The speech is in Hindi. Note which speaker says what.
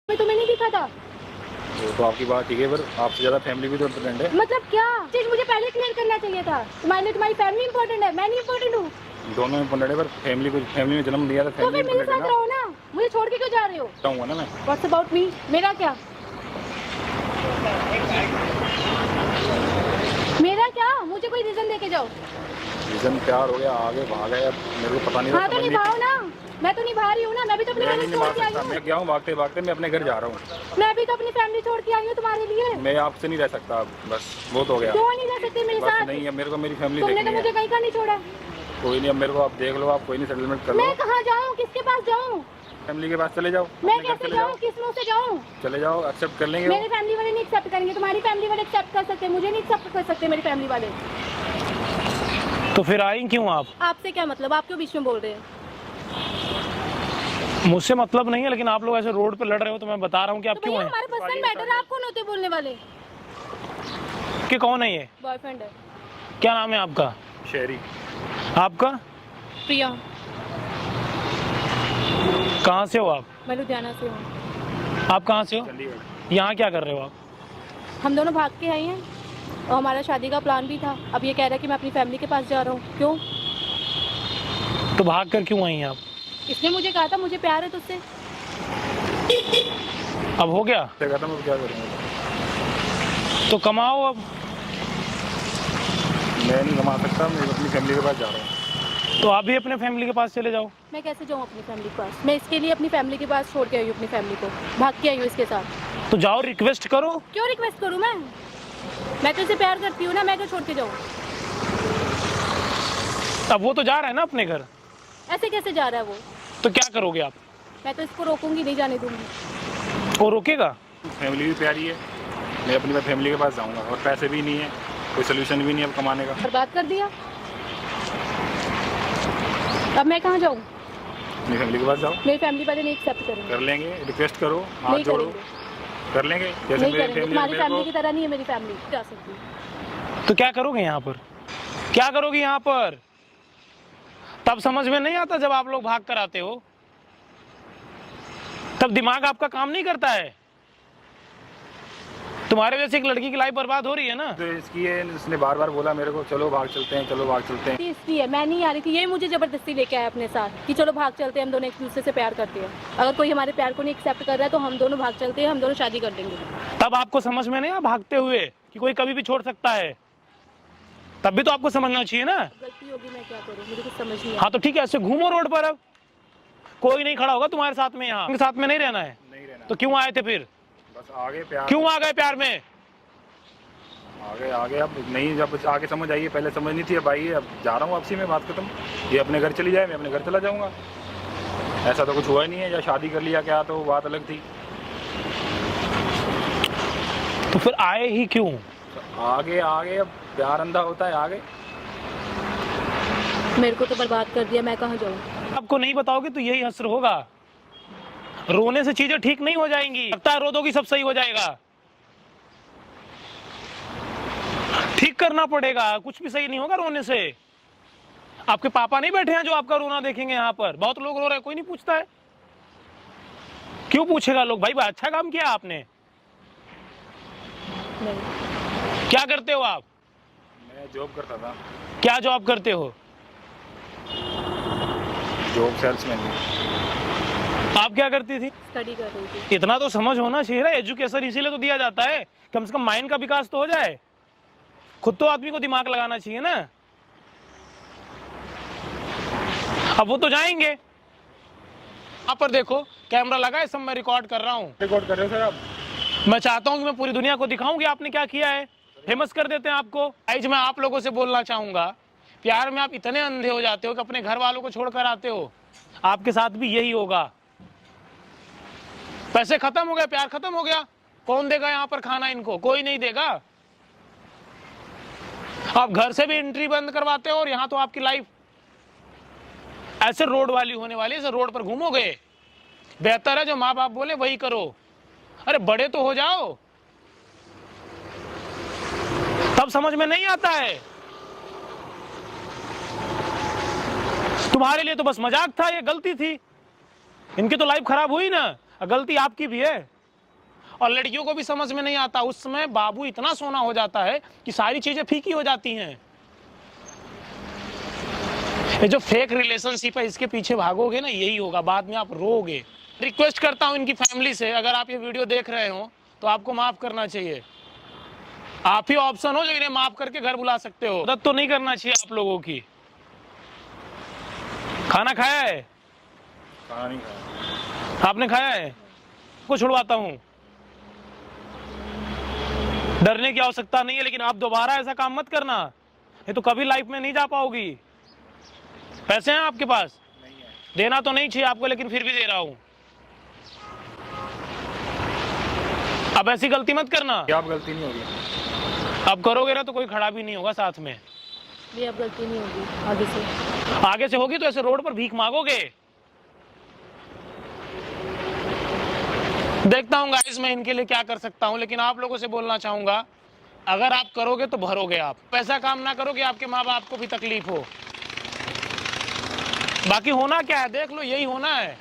Speaker 1: मैं तुम्हें नहीं दिखा था।
Speaker 2: वो तो आपकी बात ठीक है, पर आपसे ज्यादा फैमिली भी तो इम्पोर्टेंट है।
Speaker 1: मतलब क्या चीज मुझे पहले क्लियर करना चाहिए था। तुम्हारे लिए तुम्हारी फैमिली इंपॉर्टेंट है, मैं नहीं इंपॉर्टेंट हूँ।
Speaker 2: दोनों इम्पोर्टेंट है, पर फैमिली में जन्म दिया था,
Speaker 1: तो
Speaker 2: फैमिली
Speaker 1: फिर मेरे
Speaker 2: इम्पोर्टेंट है
Speaker 1: साथ
Speaker 2: ना।
Speaker 1: रहो ना, मुझे छोड़ के क्यों जा रहे हो?
Speaker 2: बताऊंगा ना मैं।
Speaker 1: What's about me? मेरा क्या? मेरा क्या? मुझे कोई रीजन देके जाओ।
Speaker 2: रीजन प्यार हो गया, आगे भाग गए, अब मेरे को पता नहीं
Speaker 1: हाँ तो निभाओ ना, मैं तो निभा रही हूँ ना, मैं भी तो अपनी
Speaker 2: मैं
Speaker 1: फैमिली
Speaker 2: नहीं
Speaker 1: छोड़
Speaker 2: निभा
Speaker 1: के आई
Speaker 2: सकता।
Speaker 1: हूँ।
Speaker 2: मैं क्या हूँ, भागते भागते मैं अपने घर जा रहा हूँ।
Speaker 1: मैं भी तो अपनी फैमिली छोड़ के आई हूँ तुम्हारे लिए।
Speaker 2: मैं आपसे नहीं रह सकता अब, बस बहुत हो गया।
Speaker 1: क्यों नहीं रह सकते मेरे
Speaker 2: बस
Speaker 1: साथ?
Speaker 2: नहीं है, मेरे को मेरी फैमिली
Speaker 1: तुमने तो
Speaker 2: देखनी
Speaker 1: मुझे
Speaker 2: है।
Speaker 1: कहीं का नहीं छोड़ा।
Speaker 2: कोई नहीं, अब मेरे को आप देख लो, आप कोई नहीं, सेटलमेंट कर लो।
Speaker 1: मैं कहाँ जाऊँ, किसके पास जाऊँ?
Speaker 2: फैमिली के पास चले जाओ,
Speaker 1: मैं
Speaker 2: अपने घर
Speaker 1: कैसे
Speaker 2: चले
Speaker 1: जाऊँ,
Speaker 2: जाओ,
Speaker 1: किस मुंह से जाऊँ?
Speaker 2: चले जाओ, एक्सेप्ट कर लेंगे वो।
Speaker 1: मेरी फैमिली वाले नहीं एक्सेप्ट करेंगे, तुम्हारी फैमिली वाले एक्सेप्ट कर सकते हैं, मुझे नहीं एक्सेप्ट कर सकते मेरी फैमिली वाले।
Speaker 3: तो फिर आई क्यों आप?
Speaker 1: आपसे क्या मतलब, आप क्यों बीच में बोल रहे हैं?
Speaker 3: मुझसे मतलब नहीं है, लेकिन आप लोग ऐसे रोड पे लड़ रहे हो तो मैं बता रहा हूँ कि आप
Speaker 1: तो
Speaker 3: क्यों
Speaker 1: भैया
Speaker 3: हैं।
Speaker 1: हमारे पर्सनल मैटर है, आप कौन होते बोलने वाले?
Speaker 3: कि कौन है ये?
Speaker 1: बॉयफ्रेंड है।
Speaker 3: क्या नाम है आपका?
Speaker 2: शहरी।
Speaker 3: आपका?
Speaker 1: प्रिया।
Speaker 3: कहाँ से हो आप?
Speaker 1: मैं लुधियाना से हूँ।
Speaker 3: आप कहाँ से हो?
Speaker 2: चंडीगढ़।
Speaker 3: यहाँ क्या कर रहे हो आप?
Speaker 1: हम दोनों भाग के आए हैं और हमारा शादी का प्लान भी था। अब ये कह रहा है कि मैं अपनी फैमिली के पास जा रहा हूँ। क्यों?
Speaker 3: तो भाग कर क्यों आई हैं आप?
Speaker 1: इसने मुझे कहा था मुझे प्यार है तुझसे।
Speaker 3: अब हो गया
Speaker 2: खत्म, अब क्या करूँगा?
Speaker 3: तो कमाओ अब।
Speaker 2: मैं नहीं कमा सकता, मैं अपनी फैमिली के पास जा रहा हूँ।
Speaker 3: तो आप भी अपने फैमिली के पास चले जाओ।
Speaker 1: मैं कैसे जाऊँ अपनी फैमिली के पास? मैं इसके लिए अपनी फैमिली के पास छोड़ के आई हूँ, अपनी फैमिली को भाग के आई हूँ इसके साथ।
Speaker 3: तो जाओ, रिक्वेस्ट करो।
Speaker 1: क्यों रिक्वेस्ट करूँ मैं तो इसे प्यार करती हूँ ना, मैं क्यों छोड़ के जाऊँ?
Speaker 3: अब वो तो जा रहा है ना अपने घर,
Speaker 1: ऐसे कैसे जा रहा है वो?
Speaker 3: तो क्या करोगे आप?
Speaker 1: मैं तो इसको रोकूंगी, नहीं जाने दूंगी।
Speaker 3: वो रोकेगा?
Speaker 2: फैमिली भी प्यारी है, मैं अपनी फैमिली के पास जाऊंगा, और पैसे भी नहीं है, कोई सोल्यूशन भी नहीं है अब कमाने का।
Speaker 1: बर्बाद कर दिया। अब मैं कहाँ जाऊँ?
Speaker 2: अपनी फैमिली के पास जाओ।
Speaker 1: मेरी फैमिली वाले नहीं एक्सेप्ट करेंगे।
Speaker 2: कर लेंगे, रिक्वेस्ट करो, हाथ
Speaker 1: नहीं
Speaker 2: जोड़ो,
Speaker 1: करेंगे।
Speaker 2: कर लेंगे। जैसे
Speaker 1: नहीं
Speaker 2: मेरी
Speaker 1: करेंगे,
Speaker 2: फैमिली
Speaker 1: तुम्हारी
Speaker 2: मेरे
Speaker 1: फैमिली
Speaker 2: को
Speaker 1: की तरह नहीं है मेरी फैमिली। जा सकती है।
Speaker 3: तो क्या करोगे यहाँ पर? क्या करोगे यहाँ पर? तब समझ में नहीं आता जब आप लोग भाग कर आते हो, तब दिमाग आपका काम नहीं करता है। तुम्हारे वजह से एक लड़की की लाइफ बर्बाद हो रही है ना।
Speaker 2: तो इसकी है, इसने बार बार बोला मेरे को, चलो भाग चलते हैं, चलो भाग चलते हैं।
Speaker 1: इसलिए मैं नहीं आ रही थी, ये मुझे जबरदस्ती लेके आया अपने साथ कि चलो भाग चलते हैं, हम दोनों एक दूसरे से प्यार करते हैं। अगर कोई हमारे प्यार को नहीं एक्सेप्ट कर रहा है तो हम दोनों भाग चलते हैं, हम दोनों शादी कर देंगे।
Speaker 3: तब आपको समझ में नहीं आया भागते हुए कि कोई कभी भी छोड़ सकता है? तब भी तो आपको समझना चाहिए ना।
Speaker 1: गलती होगी, मैं क्या करूँ, मुझे कुछ समझ नहीं
Speaker 3: हाँ तो ठीक है, ऐसे घूमो रोड पर। अब कोई नहीं खड़ा होगा तुम्हारे साथ में, यहाँ साथ में नहीं रहना है।
Speaker 2: नहीं रहना,
Speaker 3: तो क्यों आए थे फिर?
Speaker 2: बस आगे प्यार।
Speaker 3: क्यों आ गए प्यार में?
Speaker 2: आगे आगे अब नहीं, जब आगे समझ आई है, पहले समझ नहीं थी, अब आई है, अब जा रहा हूँ आपसी में, बात खत्म। ये अपने घर चली जाए, मैं अपने घर चला जाऊँगा। ऐसा तो कुछ हुआ ही नहीं है, या शादी कर लिया क्या, तो बात अलग थी।
Speaker 3: तो फिर आए ही क्यों?
Speaker 2: आगे आगे अब प्यार अंधा होता है आगे।
Speaker 1: मेरे को तो बर्बाद कर दिया, मैं कहाँ जाऊँ?
Speaker 3: आपको नहीं बताओगे तो यही असर होगा। रोने से चीजें ठीक नहीं हो जाएंगी। लगता है रो दोगी सब सही हो जाएगा। ठीक करना पड़ेगा, कुछ भी सही नहीं होगा रोने से। आपके पापा नहीं बैठे हैं जो आपका रोना देखेंगे यहाँ पर? बहुत लोग रो रहे हैं, कोई नहीं पूछता है। क्यों पूछेगा लोग? भाई अच्छा काम किया आपने।
Speaker 1: नहीं।
Speaker 3: क्या करते हो आप?
Speaker 2: मैं जॉब करता था।
Speaker 3: क्या जॉब करते हो?
Speaker 2: Job salesman.
Speaker 3: आप क्या करती थी?
Speaker 1: स्टडी कर रही थी।
Speaker 3: इतना तो समझ होना चाहिए ना, एजुकेशन इसीलिए तो दिया जाता है, कम से कम माइंड का विकास तो हो जाए। खुद तो आदमी को दिमाग लगाना चाहिए ना। अब वो तो जाएंगे। यहाँ पर देखो कैमरा लगा है, सब मैं रिकॉर्ड कर रहा हूँ।
Speaker 2: रिकॉर्ड कर रहे हो सर आप?
Speaker 3: मैं चाहता हूँ कि मैं पूरी दुनिया को दिखाऊं कि आपने क्या किया है। फेमस कर देते हैं आपको। आज मैं आप लोगों से बोलना चाहूंगा, प्यार में आप इतने अंधे हो जाते हो कि अपने घर वालों को छोड़कर आते हो। आपके साथ भी यही होगा। पैसे खत्म हो गए, प्यार खत्म हो गया, कौन देगा यहाँ पर खाना इनको? कोई नहीं देगा। आप घर से भी एंट्री बंद करवाते हो, और यहाँ तो आपकी लाइफ ऐसे रोड वाली होने वाली है, ऐसे रोड पर घूमोगे। बेहतर है जो माँ बाप बोले वही करो। अरे बड़े तो हो जाओ, तब समझ में नहीं आता है। तुम्हारे लिए तो बस मजाक था, ये गलती थी। इनकी तो लाइफ खराब हुई ना, गलती आपकी भी है। और लड़कियों को भी समझ में नहीं आता। उस समय बाबू इतना सोना हो जाता है कि सारी चीजें फीकी हो जाती हैं। ये जो फेक रिलेशनशिप है, इसके पीछे भागोगे ना, यही होगा, बाद में आप रोओगे। रिक्वेस्ट करता हूं इनकी फैमिली से, अगर आप ये वीडियो देख रहे हो तो आपको माफ करना चाहिए। आप ही ऑप्शन हो जो इन्हें माफ करके घर बुला सकते हो। मदद तो नहीं करना चाहिए आप लोगों की। खाना खाया है?
Speaker 2: खाना नहीं खाया।
Speaker 3: आपने खाया है? को छुड़वाता हूं, डरने की आवश्यकता नहीं है, लेकिन आप दोबारा ऐसा काम मत करना, ये तो कभी लाइफ में नहीं जा पाओगी। पैसे हैं आपके पास?
Speaker 2: नहीं है।
Speaker 3: देना तो नहीं चाहिए आपको, लेकिन फिर भी दे रहा हूं। अब ऐसी गलती मत करना।
Speaker 2: क्या अब गलती नहीं होगी?
Speaker 3: अब करोगे ना तो कोई खड़ा भी नहीं होगा साथ में।
Speaker 1: ये अब गलती नहीं होगी
Speaker 3: आगे से होगी तो ऐसे रोड पर भीख मांगोगे। देखता हूँ गाइस मैं इनके लिए क्या कर सकता हूँ, लेकिन आप लोगों से बोलना चाहूंगा, अगर आप करोगे तो भरोगे आप। पैसा काम ना करोगे, आपके माँ बाप को भी तकलीफ हो। बाकी होना क्या है देख लो, यही होना है।